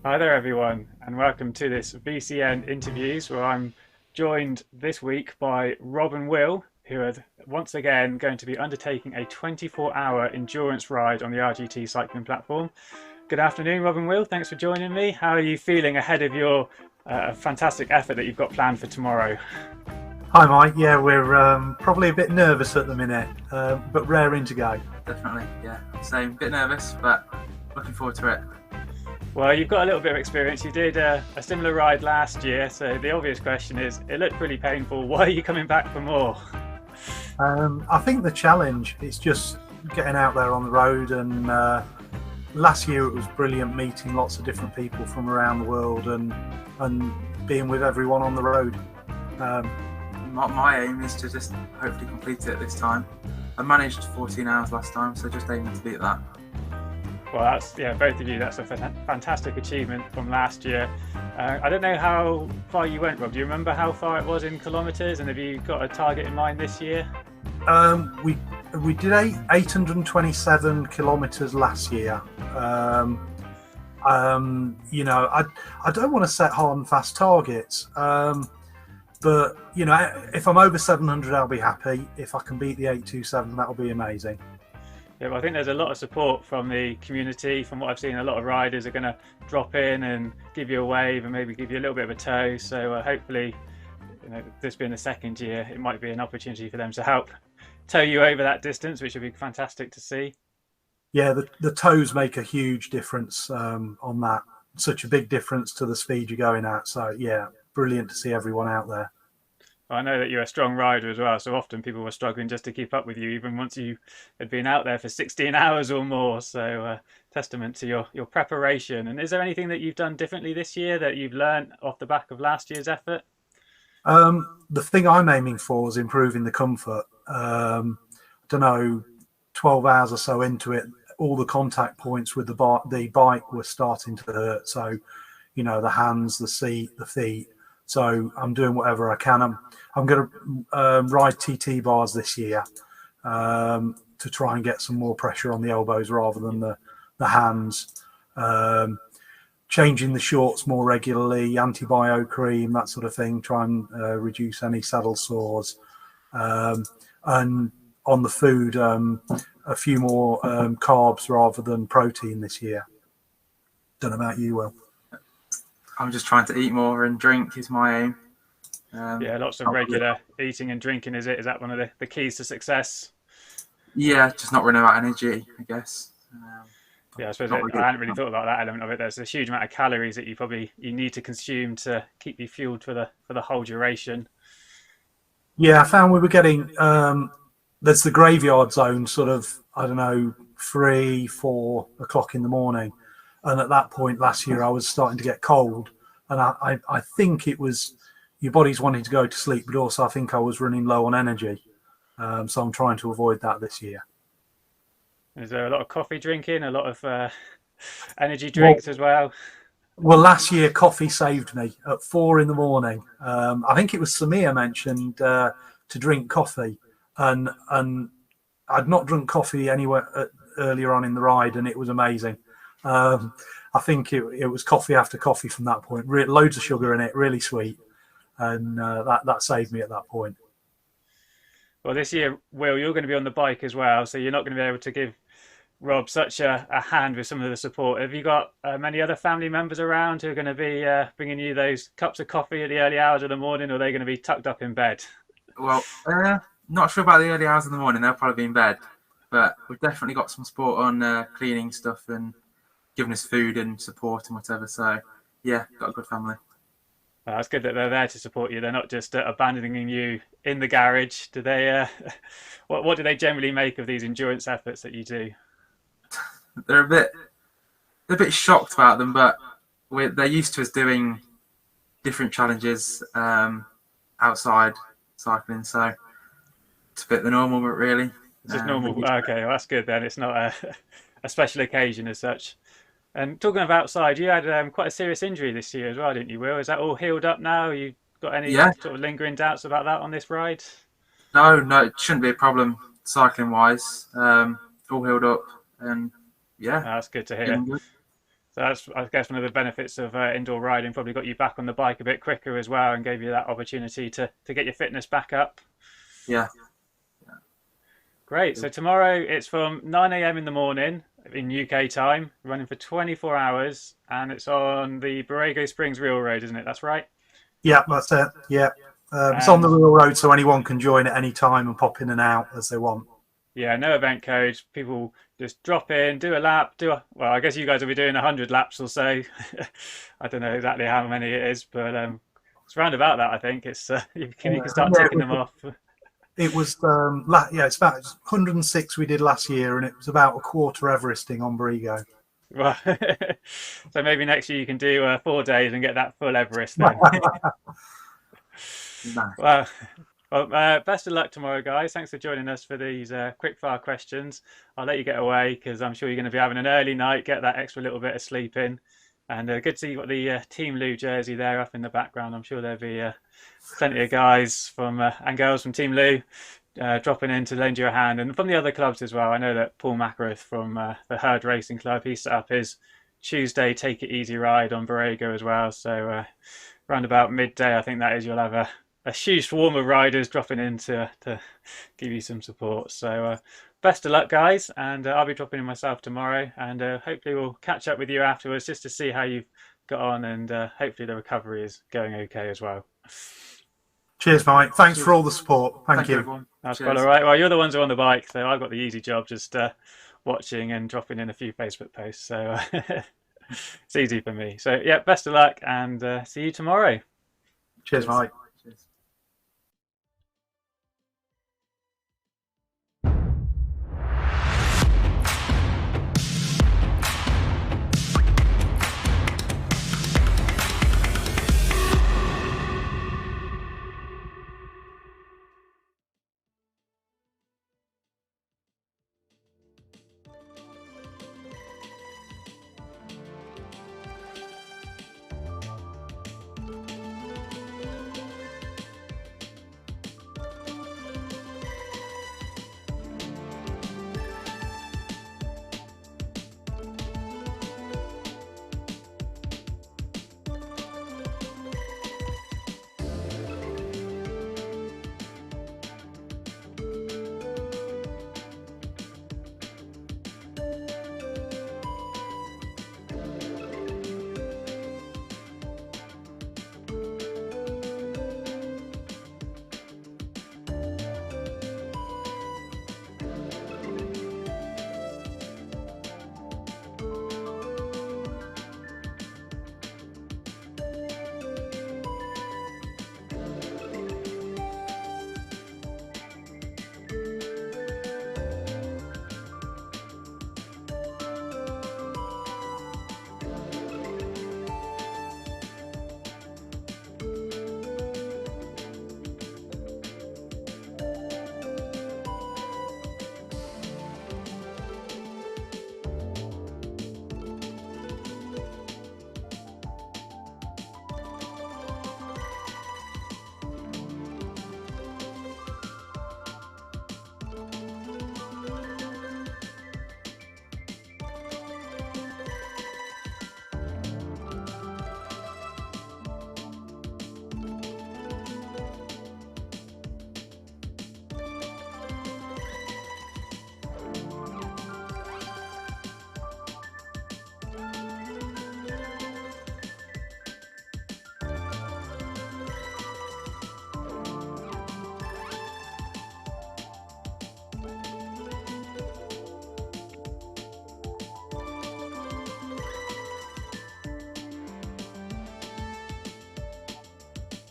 Hi there, everyone, and welcome to this VCN interviews where I'm joined this week by Rob and Will, who are once again going to be undertaking a 24-hour endurance ride on the RGT cycling platform. Good afternoon, Rob and Will. Thanks for joining me. How are you feeling ahead of your fantastic effort that you've got planned for tomorrow? Hi, Mike. Yeah, we're probably a bit nervous at the minute, but raring to go. Definitely, yeah. Same, bit nervous, but looking forward to it. Well, you've got a little bit of experience. You did a similar ride last year, so the obvious question is, it looked pretty painful. Why are you coming back for more? I think the challenge is just getting out there on the road, and last year it was brilliant meeting lots of different people from around the world and being with everyone on the road. My aim is to just hopefully complete it this time. I managed 14 hours last time, so just aiming to beat that. Well, both of you, that's a fantastic achievement from last year. I don't know how far you went, Rob. Do you remember how far it was in kilometres, and have you got a target in mind this year? We did 827 kilometres last year. I don't want to set hard and fast targets, but if I'm over 700, I'll be happy. If I can beat the 827, that'll be amazing. Yeah, well, I think there's a lot of support from the community. From what I've seen, a lot of riders are going to drop in and give you a wave and maybe give you a little bit of a tow. So hopefully, this being the second year, it might be an opportunity for them to help tow you over that distance, which would be fantastic to see. Yeah, the tows make a huge difference on that. Such a big difference to the speed you're going at. So yeah, brilliant to see everyone out there. I know that you're a strong rider as well, so often people were struggling just to keep up with you, even once you had been out there for 16 hours or more. So testament to your preparation. And is there anything that you've done differently this year that you've learned off the back of last year's effort? The thing I'm aiming for is improving the comfort. I don't know, 12 hours or so into it, all the contact points with the bike were starting to hurt. So, the hands, the seat, the feet. So I'm doing whatever I can. I'm going to ride TT bars this year to try and get some more pressure on the elbows rather than the hands. Changing the shorts more regularly, anti-bio cream, that sort of thing. Try and reduce any saddle sores. And on the food, a few more carbs rather than protein this year. Don't know about you, Will. I'm just trying to eat more and drink is my aim. Lots of regular eating and drinking, is it? Is that one of the keys to success? Yeah, just not running out of energy, I guess. I suppose I hadn't really thought about that element of it. There's a huge amount of calories that you need to consume to keep you fueled for the whole duration. Yeah, I found we were getting there's the graveyard zone, sort of, I don't know, 3-4 o'clock in the morning. And at that point last year, I was starting to get cold. And I think it was your body's wanting to go to sleep, but also I think I was running low on energy. So I'm trying to avoid that this year. Is there a lot of coffee drinking, a lot of energy drinks as well? Well, last year, coffee saved me at 4 in the morning. I think it was Samir mentioned to drink coffee. And I'd not drunk coffee anywhere earlier on in the ride, and it was amazing. I think it was coffee after coffee from that point. Loads of sugar in it, really sweet, and that saved me at that point. Well, this year, Will, you're going to be on the bike as well, so you're not going to be able to give Rob such a hand with some of the support. Have you got many other family members around who are going to be bringing you those cups of coffee at the early hours of the morning, or are they going to be tucked up in bed? Well, not sure about the early hours of the morning. They'll probably be in bed, but we've definitely got some support on cleaning stuff and giving us food and support and whatever. So, yeah, got a good family. Well, it's good that they're there to support you. They're not just abandoning you in the garage. Do they? What do they generally make of these endurance efforts that you do? They're a bit shocked about them, but they're used to us doing different challenges outside cycling. So it's a bit the normal, but really. It's just normal. Okay, well, that's good then. It's not a special occasion as such. And talking of outside, you had quite a serious injury this year as well, didn't you, Will? Is that all healed up now? You got any sort of lingering doubts about that on this ride? No, it shouldn't be a problem cycling wise. All healed up, and yeah, that's good to hear. So that's, I guess, one of the benefits of indoor riding. Probably got you back on the bike a bit quicker as well, and gave you that opportunity to get your fitness back up. Yeah. Great. So tomorrow it's from 9 a.m. in the morning in UK time, running for 24 hours, and it's on the Borrego Springs Real Road, isn't it? That's right. Yeah, that's it. Yeah. It's on And the real road, so anyone can join at any time and pop in and out as they want. yeah, no event code. People just drop in, do a lap, well, I guess you guys will be doing 100 laps or so. I don't know exactly how many it is, but it's round about that, I think. It's you can start Yeah, ticking them off. it was it's about 106 we did last year, and it was about a quarter Everesting on Borrego. Well, so maybe next year you can do 4 days and get that full Everest then. Nice. Well, best of luck tomorrow, guys. Thanks for joining us for these quick fire questions. I'll let you get away because I'm sure you're going to be having an early night, get that extra little bit of sleep in. And good to see you got the Team Lou jersey there up in the background. I'm sure there'll be plenty of guys from and girls from Team Lou dropping in to lend you a hand, and from the other clubs as well. I know that Paul Mackworth from the Herd Racing Club, he set up his Tuesday Take It Easy ride on Borrego as well. So around about midday, I think that is, you'll have a huge swarm of riders dropping in to give you some support. So best of luck, guys, and I'll be dropping in myself tomorrow, and hopefully we'll catch up with you afterwards just to see how you've got on, and hopefully the recovery is going okay as well. Cheers, Mike. Thanks for all the support. Thank you. Everyone. That's Cheers. quite all right. Well, you're the ones who are on the bike, so I've got the easy job, just watching and dropping in a few Facebook posts. So it's easy for me. So yeah, best of luck, and see you tomorrow. Cheers, Mike. Cheers.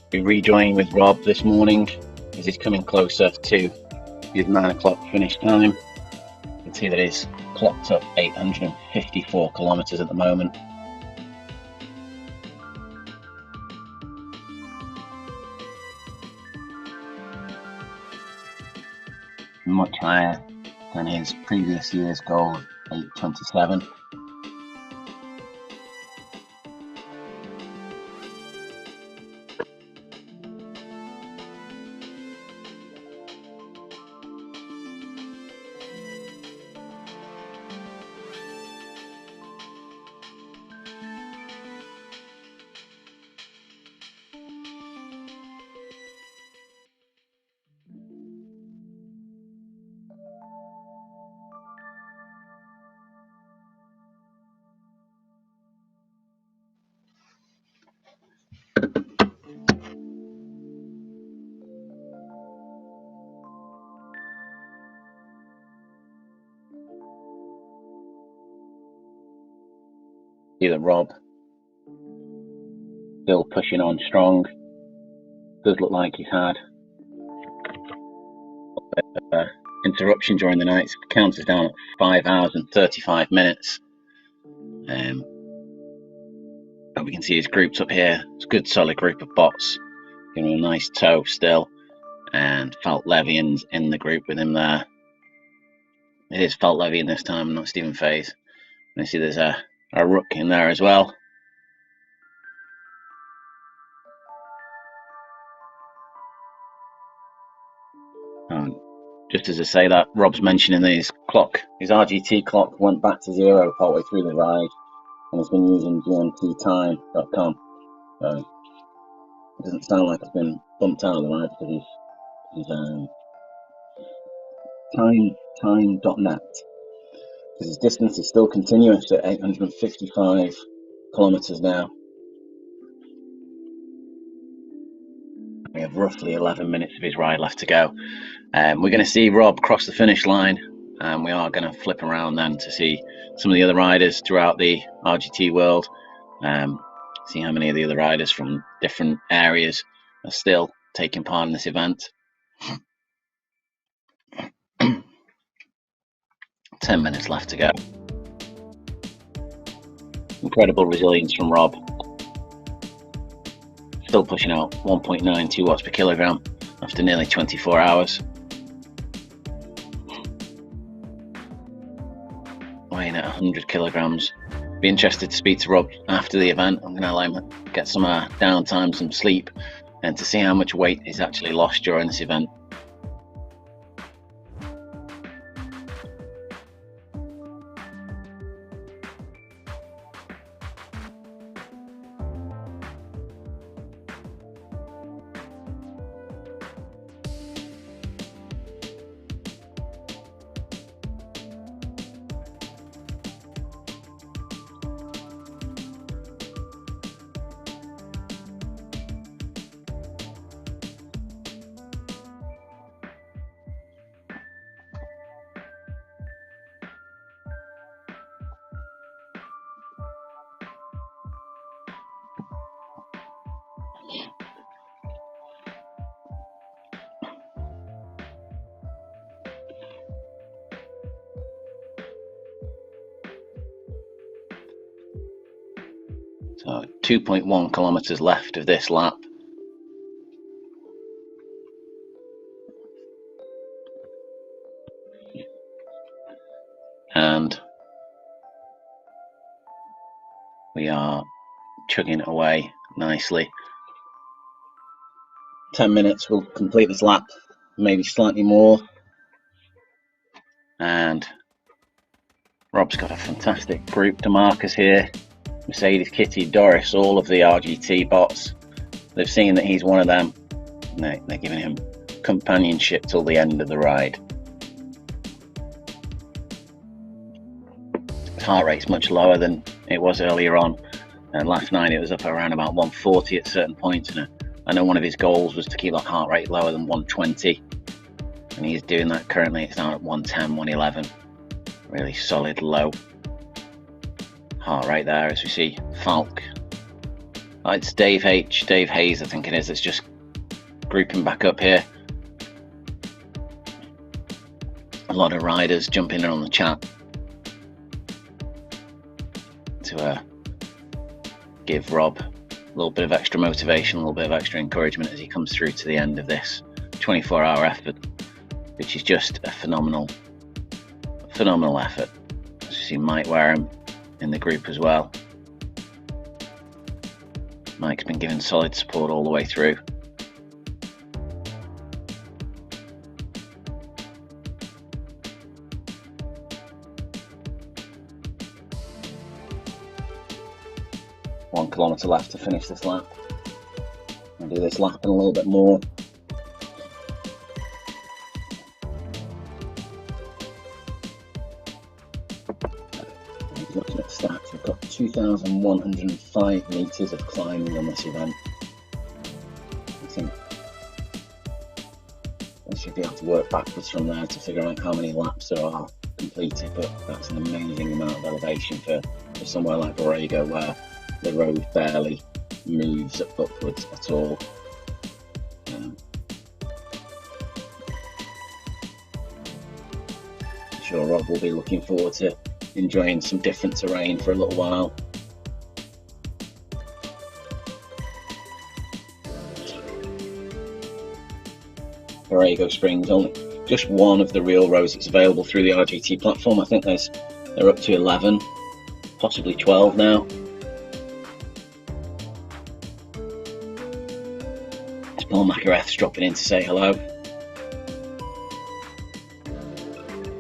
Be rejoining with Rob this morning as he's coming closer to his 9 o'clock finish time. You can see that he's clocked up 854 kilometres at the moment. Much higher than his previous year's goal, 827. See that Rob still pushing on strong. Does look like he's had interruption during the night. So count us down at 5 hours and 35 minutes. But we can see his groups up here. It's a good solid group of bots. Giving him a nice toe still. And Felt Levian's in the group with him there. It is Felt Levian this time, not Stephen Faze. And you see there's a Rook in there as well. Just as I say that, Rob's mentioning that his RGT clock went back to 0 partway through the ride, and he's been using gmttime.com. So it doesn't sound like he's been bumped out of the ride because he's time.net. Because his distance is still continuous at 855 kilometers now. We have roughly 11 minutes of his ride left to go. We're going to see Rob cross the finish line, and we are going to flip around then to see some of the other riders throughout the RGT world. See how many of the other riders from different areas are still taking part in this event. 10 minutes left to go. Incredible resilience from Rob. Still pushing out 1.92 watts per kilogram after nearly 24 hours. Weighing at 100 kilograms. Be interested to speak to Rob after the event. I'm going to let him get some downtime, some sleep, and to see how much weight he's actually lost during this event. So 2.1 kilometers left of this lap. And we are chugging away nicely. 10 minutes, we'll complete this lap, maybe slightly more. And Rob's got a fantastic group. DeMarcus here, Mercedes, Kitty, Doris, all of the RGT bots. They've seen that he's one of them, and they're giving him companionship till the end of the ride. His heart rate's much lower than it was earlier on, and last night it was up around about 140 at certain points, and I know one of his goals was to keep that heart rate lower than 120, and he's doing that currently. It's now at 110, 111. Really solid low heart rate there, as we see Falk. It's Dave Hayes, I think it is, that's just grouping back up here. A lot of riders jumping in on the chat to give Rob a little bit of extra motivation, a little bit of extra encouragement as he comes through to the end of this 24-hour effort, which is just a phenomenal effort. As you see Mike Wareham in the group as well. Mike's been giving solid support all the way through. One kilometre left to finish this lap. I'll do this lap and a little bit more. Looking at the stats, we've got 2,105 metres of climbing on this event. I think we should be able to work backwards from there to figure out how many laps there are completed. completed, but that's an amazing amount of elevation for somewhere like Borrego, where the road barely moves upwards at all. I'm sure Rob will be looking forward to enjoying some different terrain for a little while. Borrego Springs, only just one of the real roads that's available through the RGT platform. I think they're up to 11, possibly 12 now. It's Paul Macareth's dropping in to say hello.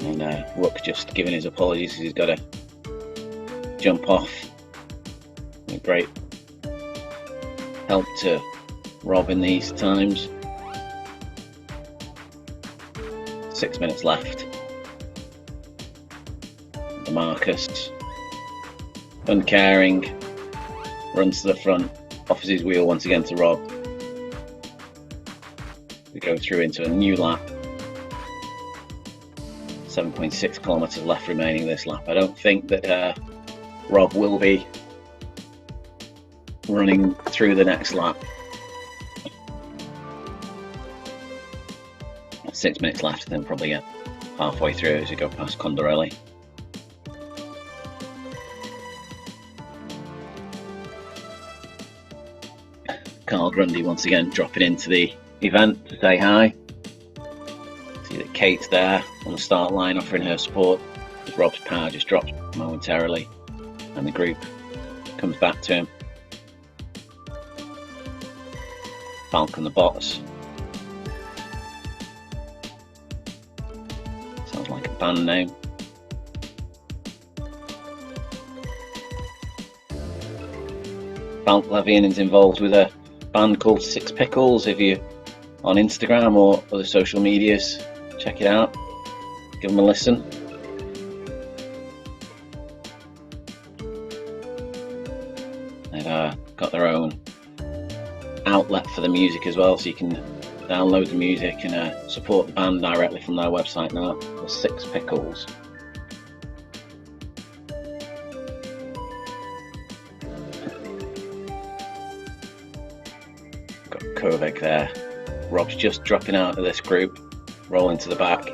And Rook's just giving his apologies because he's got to jump off. Great help to Rob in these times. 6 minutes left. The Marcus, uncaring, runs to the front, offers his wheel once again to Rob. We go through into a new lap. 7.6 kilometers left remaining this lap. I don't think that Rob will be running through the next lap. 6 minutes left, then probably get halfway through as we go past Condorelli. Carl Grundy once again dropping into the event to say hi. See that Kate's there on the start line offering her support as Rob's power just drops momentarily and the group comes back to him. Falcon the Bots. Sounds like a band name. Falk Levian is involved with a band called Six Pickles. If you're on Instagram or other social medias, check it out. Give them a listen. They've got their own outlet for the music as well, so you can download the music and support the band directly from their website now. The Six Pickles. Got Kovac there. Rob's just dropping out of this group, rolling to the back.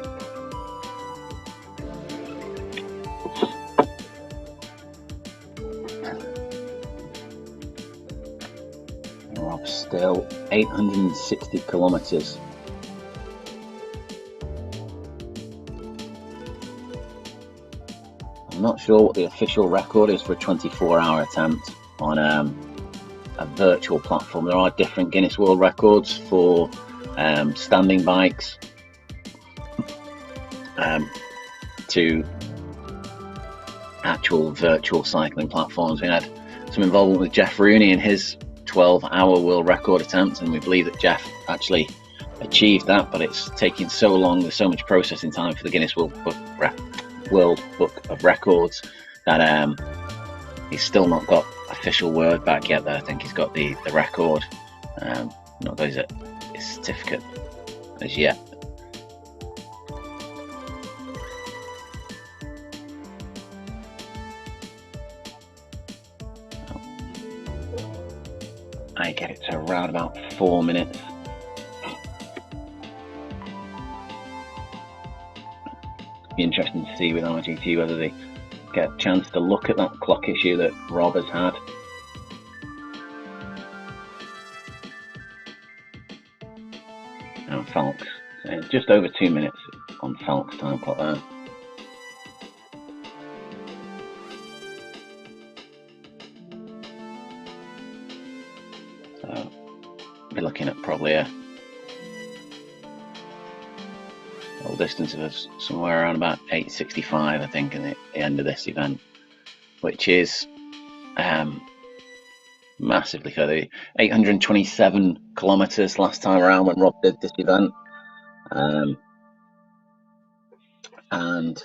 Rob's still 860 kilometers. I'm not sure what the official record is for a 24-hour attempt on a virtual platform. There are different Guinness World Records for standing bikes to actual virtual cycling platforms. We had some involvement with Jeff Rooney in his 12-hour world record attempt, and we believe that Jeff actually achieved that, but it's taking so long, there's so much processing time for the Guinness World Book of Records that he's still not got official word back yet. That I think he's got the record, not got his certificate as yet. I get it to around about 4 minutes. Be interesting to see with RGT whether they get a chance to look at that clock issue that Rob has had. And Falks, just over 2 minutes on Falks' time clock there. So we're looking at probably a whole distance of somewhere around about 8:65, I think, at the end of this event, which is massively further. 827 kilometers last time around when Rob did this event, and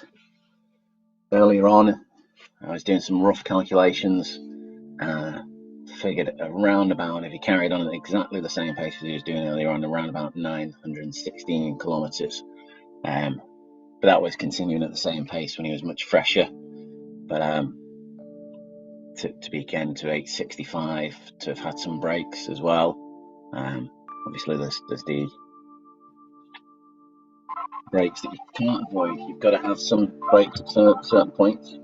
earlier on I was doing some rough calculations, figured around about, if he carried on at exactly the same pace as he was doing earlier on, around about 916 kilometers but that was continuing at the same pace when he was much fresher. But to be again to 8:65, to have had some breaks as well. Obviously, there's the breaks that you can't avoid. You've got to have some breaks at certain points.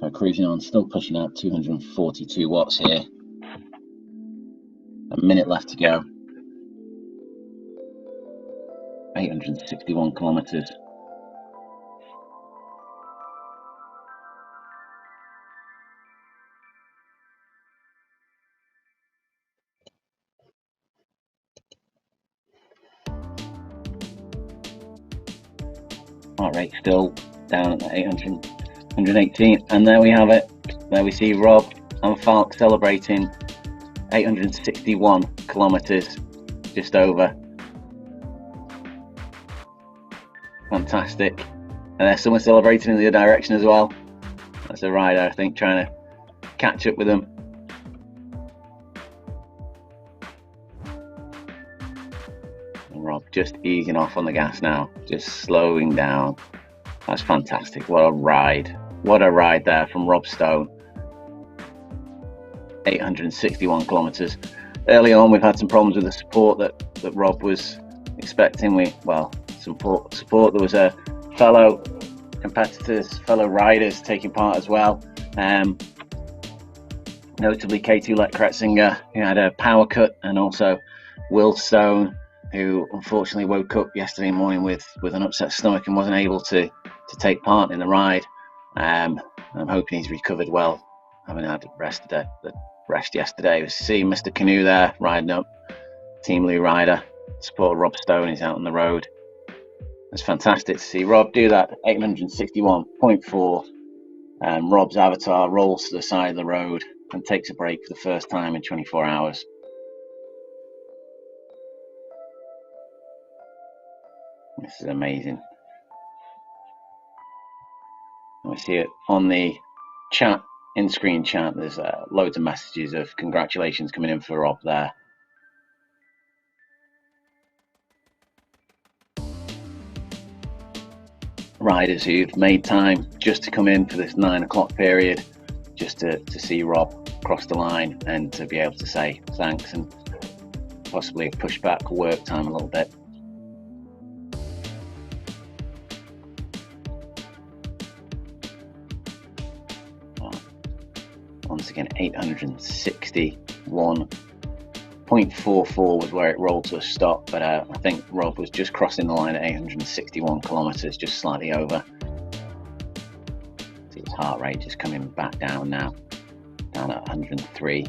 So cruising on, still pushing out 242 watts here. A minute left to go. 861 kilometers. Heart rate still down at the 118, and there we have it. There we see Rob and Falk celebrating 861 kilometers, just over. Fantastic. And there's someone celebrating in the other direction as well. That's a rider, I think, trying to catch up with them. And Rob just easing off on the gas now, just slowing down. That's fantastic. What a ride. What a ride there from Rob Stone. 861 kilometers. Early on, we've had some problems with the support that Rob was expecting. Support. There was a fellow competitors, fellow riders taking part as well. Notably K2 Let Kretzinger, who had a power cut, and also Will Stone, who unfortunately woke up yesterday morning with an upset stomach and wasn't able to take part in the ride. I'm hoping he's recovered well, having had rest yesterday. We see Mr. Canoe there riding up, Team Lou rider, support Rob Stone. He's out on the road. It's fantastic to see Rob do that. 861.4. Rob's avatar rolls to the side of the road and takes a break for the first time in 24 hours. This is amazing. And we see it on the chat, in-screen chat. There's loads of messages of congratulations coming in for Rob there. Riders who've made time just to come in for this 9 o'clock period, just to see Rob cross the line and to be able to say thanks and possibly push back work time a little bit. Once again, 861.44 was where it rolled to a stop, but I think Rob was just crossing the line at 861 kilometers, just slightly over. See his heart rate just coming back down now, down at 103.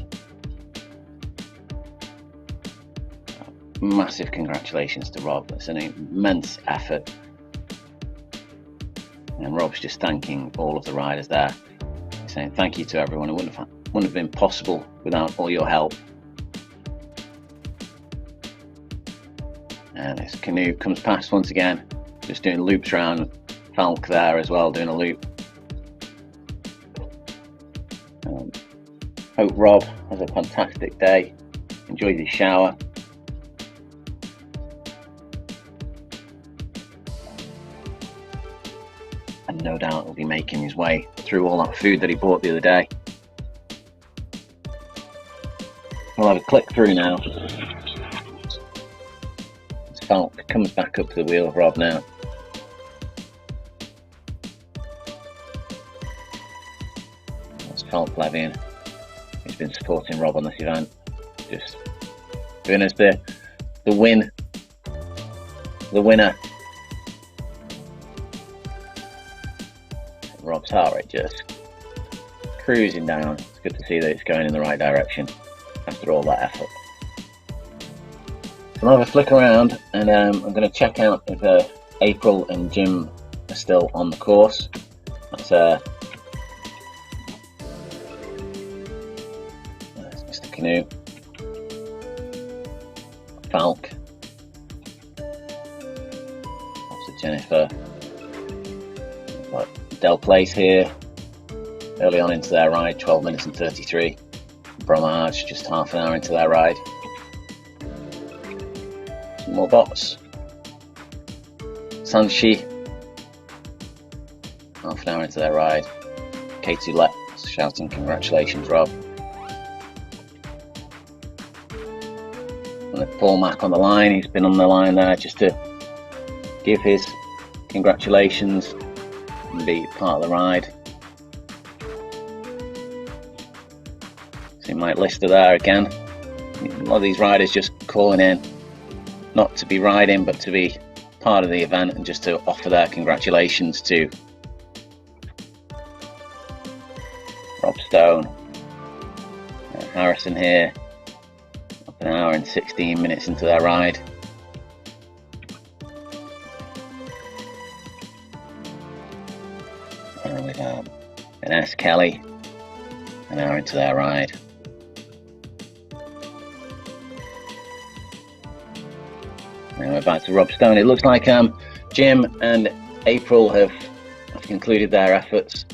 Massive congratulations to Rob. It's an immense effort, and Rob's just thanking all of the riders there, saying thank you to everyone. It wouldn't have been possible without all your help. And this Canoe comes past once again, just doing loops around. Falk there as well, doing a loop. Hope Rob has a fantastic day, enjoys his shower. And no doubt he'll be making his way through all that food that he bought the other day. We'll have a click through now. Falk comes back up to the wheel of Rob now. That's Falk Levian. He's been supporting Rob on this event. Just doing us the winner Rob's heart rate just cruising down. It's good to see that it's going in the right direction after all that effort. So I'll have a flick around, and I'm going to check out if April and Jim are still on the course. That's Mr. Canoe, Falk, that's Jennifer. Got Del Place here, early on into their ride, 12 minutes and 33. Bromage just half an hour into their ride. Some more bots. Sanshi, half an hour into their ride. K2 Lex shouting congratulations, Rob. And with Paul Mack on the line, he's been on the line there just to give his congratulations and be part of the ride. See Mike Lister there again. A lot of these riders just calling in, not to be riding, but to be part of the event and just to offer their congratulations to Rob Stone. Harrison here, up an hour and 16 minutes into their ride. And we've an S. Kelly, an hour into their ride. Now we're back to Rob Stone. It looks like Jim and April have concluded their efforts.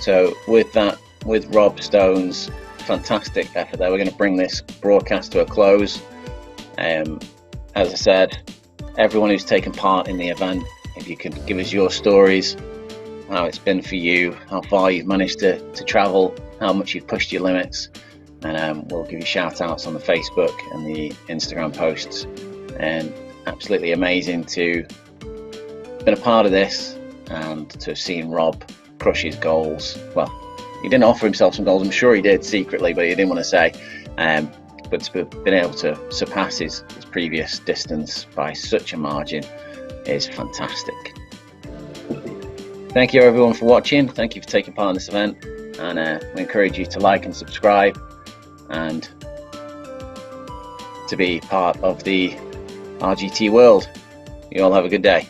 So with that, with Rob Stone's fantastic effort there, we're going to bring this broadcast to a close. As I said, everyone who's taken part in the event, if you could give us your stories, how it's been for you, how far you've managed to travel, how much you've pushed your limits, and we'll give you shout outs on the Facebook and the Instagram posts. And absolutely amazing to have been a part of this and to have seen Rob crush his goals. Well, he didn't offer himself some goals, I'm sure he did secretly, but he didn't want to say. But to have been able to surpass his previous distance by such a margin is fantastic. Thank you everyone for watching. Thank you for taking part in this event, and we encourage you to like and subscribe and to be part of the RGT world. You all have a good day.